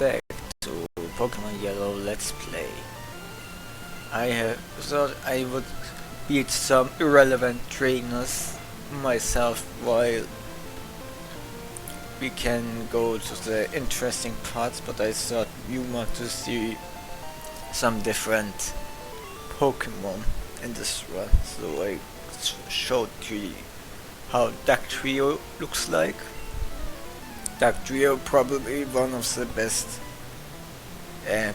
back to Pokemon Yellow Let's Play. I thought I would beat some irrelevant trainers myself while we can go to the interesting parts, but I thought you want to see some different Pokemon in this run, so I showed you how Dugtrio looks like. Dugtrio probably one of the best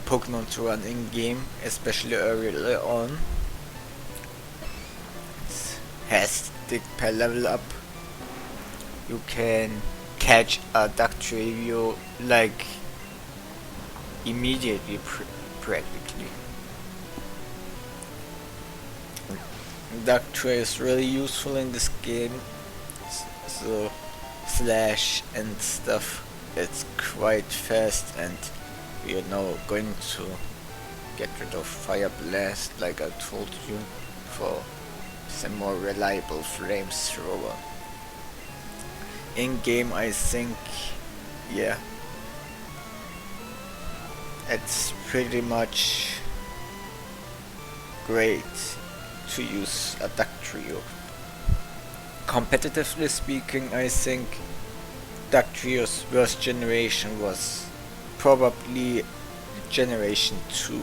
Pokemon to run in game, especially early on. It has the per level up. You can catch a Dugtrio like immediately, practically. Dugtrio is really useful in this game, so slash and stuff, it's quite fast, and we are now going to get rid of Fire Blast like I told you for some more reliable flamethrower. In game I think, yeah, it's pretty much great to use a Dugtrio. Competitively speaking, I think Dugtrio's worst generation was probably Generation 2,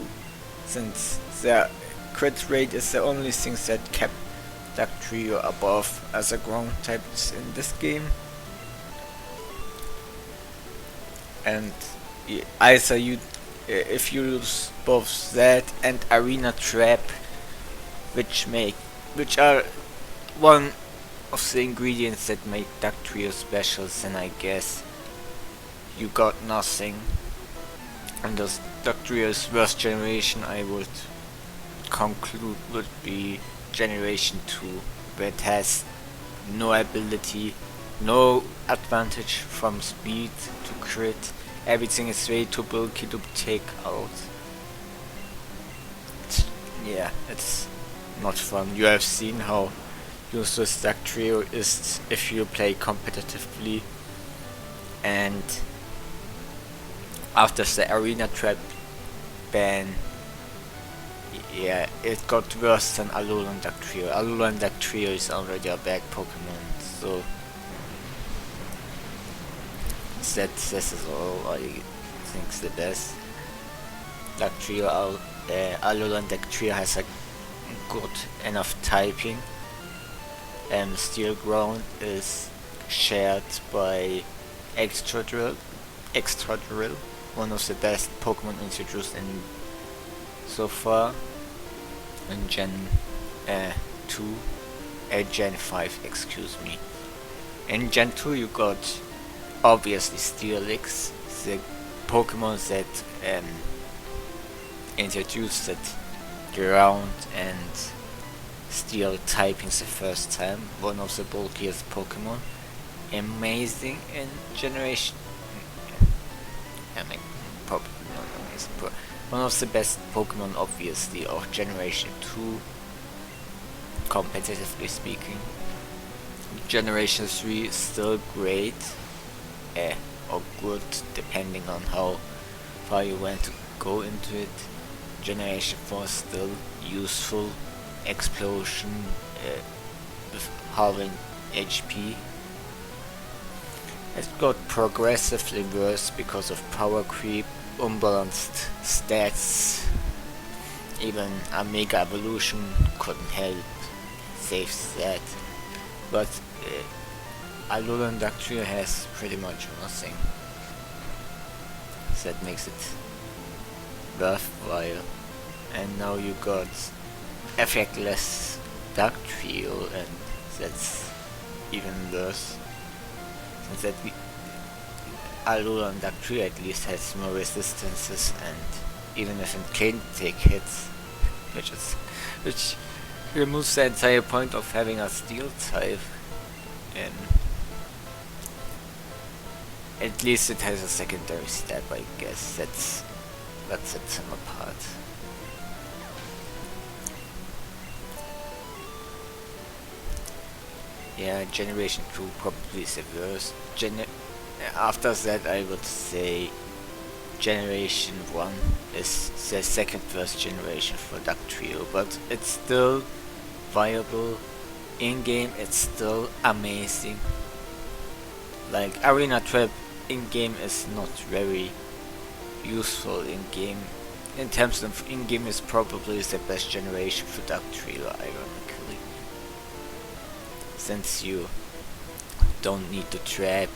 since their crit rate is the only thing that kept Dugtrio above other ground types in this game. And either you, if you use both that and Arena Trap, which are one of the ingredients that make Dugtrio special, then I guess you got nothing. And thus Dugtrio's worst generation, I would conclude, would be Generation 2, where it has no ability, no advantage from speed to crit. Everything is way too bulky to take out. It's not fun. You have seen how useless Dugtrio is if you play competitively, and after the Arena Trap ban, yeah, it got worse than Alolan Dugtrio. Alolan Dugtrio is already a bad Pokemon, so this is all I think's the best. Dugtrio, Alolan Dugtrio has a good enough typing. Steel Ground is shared by Extra Drill, one of the best Pokemon introduced in so far in Gen 2, Gen 5, excuse me. In Gen 2 you got obviously Steelix, the Pokemon that introduced it ground and Steel typing the first time, one of the bulkiest Pokemon. Amazing in Generation, probably not amazing, but one of the best Pokemon obviously of Generation 2, competitively speaking. Generation 3 is still great, or good, depending on how far you want to go into it. Generation 4 is still useful. Explosion with halving HP. It got progressively worse because of power creep, unbalanced stats. Even a Mega Evolution couldn't help save that. But Alolan Dugtrio has pretty much nothing. That makes it worthwhile. And now you got effectless Dugtrio, and that's even worse, since that Alolan Dugtrio at least has more resistances, and even if it can't take hits, which removes the entire point of having a steel type, and at least it has a secondary stab, I guess. That's what sets him apart. Yeah, Generation 2 probably is the worst. After that I would say Generation 1 is the second first generation for Dugtrio, but it's still viable. In-game it's still amazing. Like Arena Trap in-game is not very useful in-game. In terms of in-game is probably the best generation for Dugtrio, ironically. Since you don't need to trap,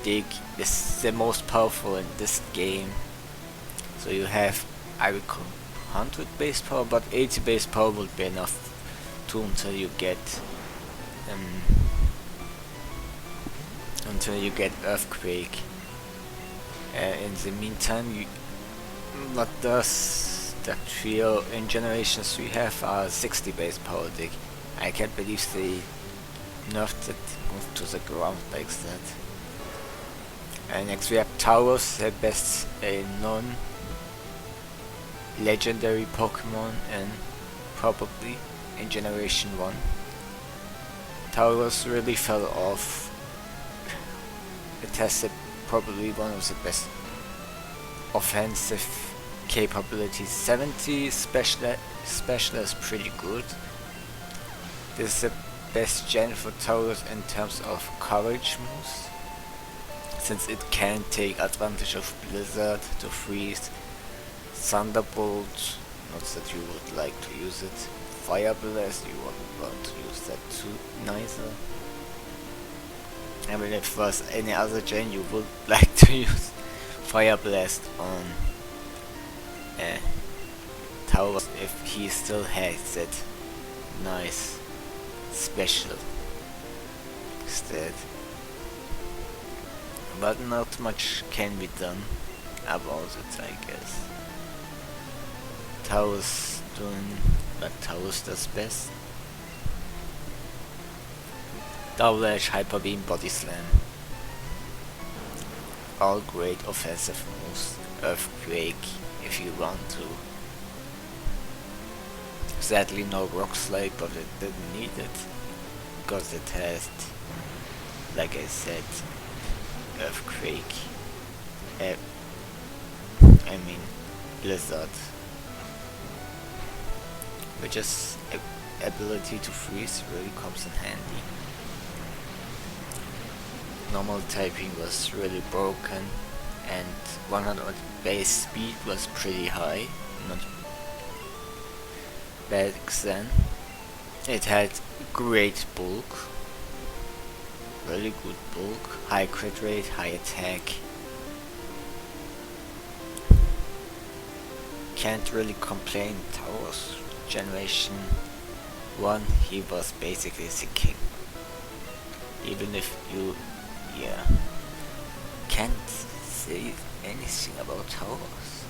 dig is the most powerful in this game. So you have, I reckon, 100 base power, but 80 base power would be enough to until you get Earthquake. In the meantime, what does Dugtrio in Generation 3 have? 60 base power dig. I can't believe they nerfed it, moved to the ground like that. And next we have Tauros, the best non-legendary Pokemon and probably in Generation 1. Tauros really fell off. It has probably one of the best offensive capabilities. 70 special is pretty good. This is the best gen for Tauros in terms of coverage moves, since it can take advantage of Blizzard to freeze, Thunderbolt, not that you would like to use it, Fire Blast, you wouldn't want to use that too neither. I mean, if it was any other gen you would like to use Fire Blast on Tauros if he still has that nice special instead. But not much can be done about it, I guess. Tauros doing what Tauros does best. Double Edge, Hyper Beam, Body Slam. All great offensive moves. Earthquake if you want to. Sadly no Rock Slide, but it didn't need it, because it has, like I said, Earthquake. I mean Blizzard, which is ability to freeze really comes in handy. Normal typing was really broken, and 100 base speed was pretty high, not back then. It had great bulk, really good bulk, high crit rate, high attack. Can't really complain. Tauros Generation 1, he was basically the king. Even if you, can't say anything about Tauros.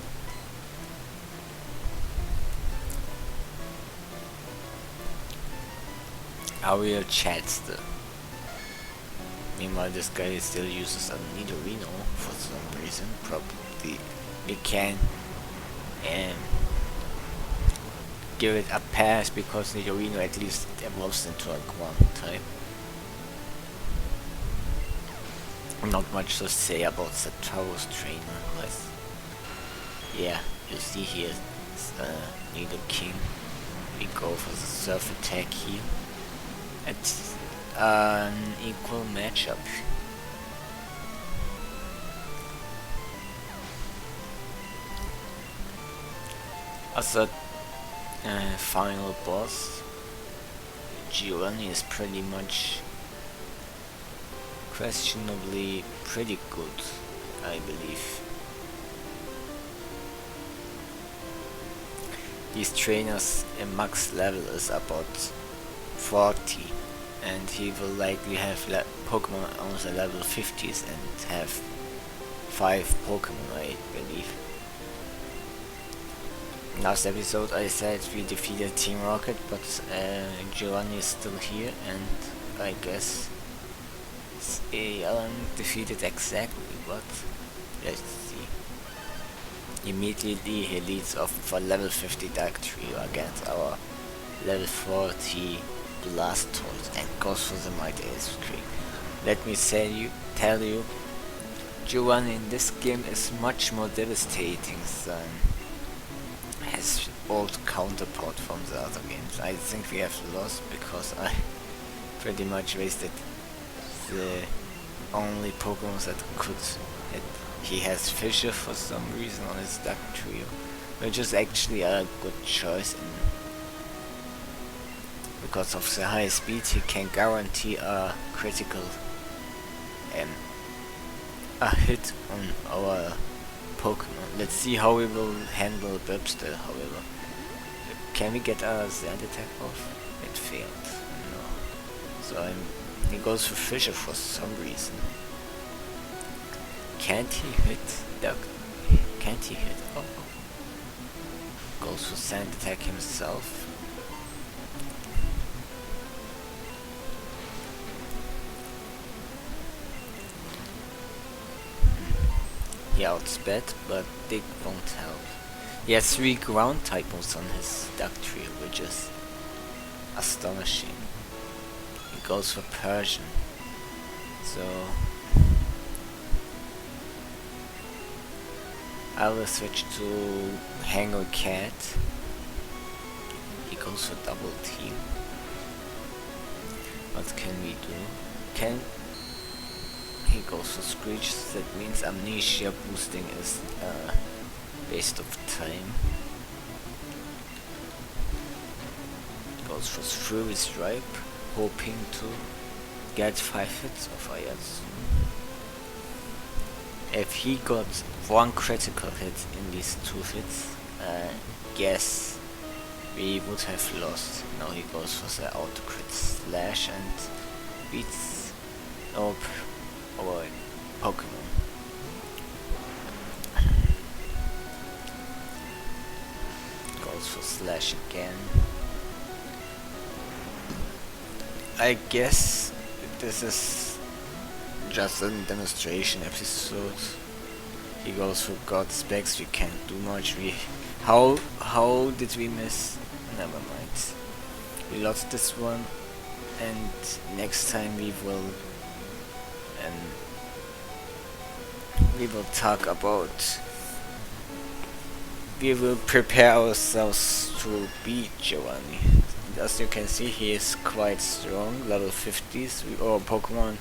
Ariel Chadster. Meanwhile, this guy still uses a Nidorino for some reason. Probably we can give it a pass because Nidorino at least evolves into a ground type. Not much to say about the Tauros trainer, guys. Yeah, you see here, Nidoking. We go for the surf attack here. It's an equal matchup. As a final boss, Giovanni is pretty much questionably pretty good, I believe. These trainers in max level is about 40, and he will likely have Pokemon on the level 50s and have 5 Pokemon, I believe. Last episode I said we defeated Team Rocket, but Giovanni is still here, and I guess Alan defeated exactly, but let's see. Immediately he leads off for level 50 Dugtrio against our level 40 Blastoise and goes for the Mighty Ace Creek. Let me tell you, Giovanni in this game is much more devastating than his old counterpart from the other games. I think we have lost because I pretty much wasted the only Pokemon that could hit. He has Fisher for some reason on his Dugtrio, which is actually a good choice because of the high speed he can guarantee a critical a hit on our Pokemon. Let's see how we will handle Birbster, however. Can we get our Sand attack off? It failed. No. So he goes for Fisher for some reason. Can't he hit Duck? Can't he hit? Oh. Goes for Sand attack himself. He outsped, but Dig won't help. He has 3 ground typos on his Dugtrio, which is astonishing. He goes for Persian. So I will switch to Hangry Cat. He goes for double team. What can we do? He goes for Screech, that means Amnesia boosting is a waste of time. Goes for Fury Stripe, hoping to get 5 hits of Ayatsu. If he got 1 critical hit in these 2 hits, guess we would have lost. Now he goes for the auto crit slash and beats our Pokemon. Goes for slash again. I guess this is just a demonstration episode. He goes for God Specs, we can't do much. How did we miss? Never mind. We lost this one, and next time we will talk about. We will prepare ourselves to beat Giovanni. As you can see, he is quite strong, level 50s. Our Pokemon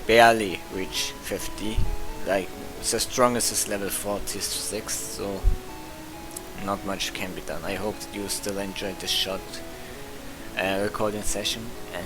barely reach 50. Like, the strongest is level 46, so not much can be done. I hope that you still enjoyed this short recording session, and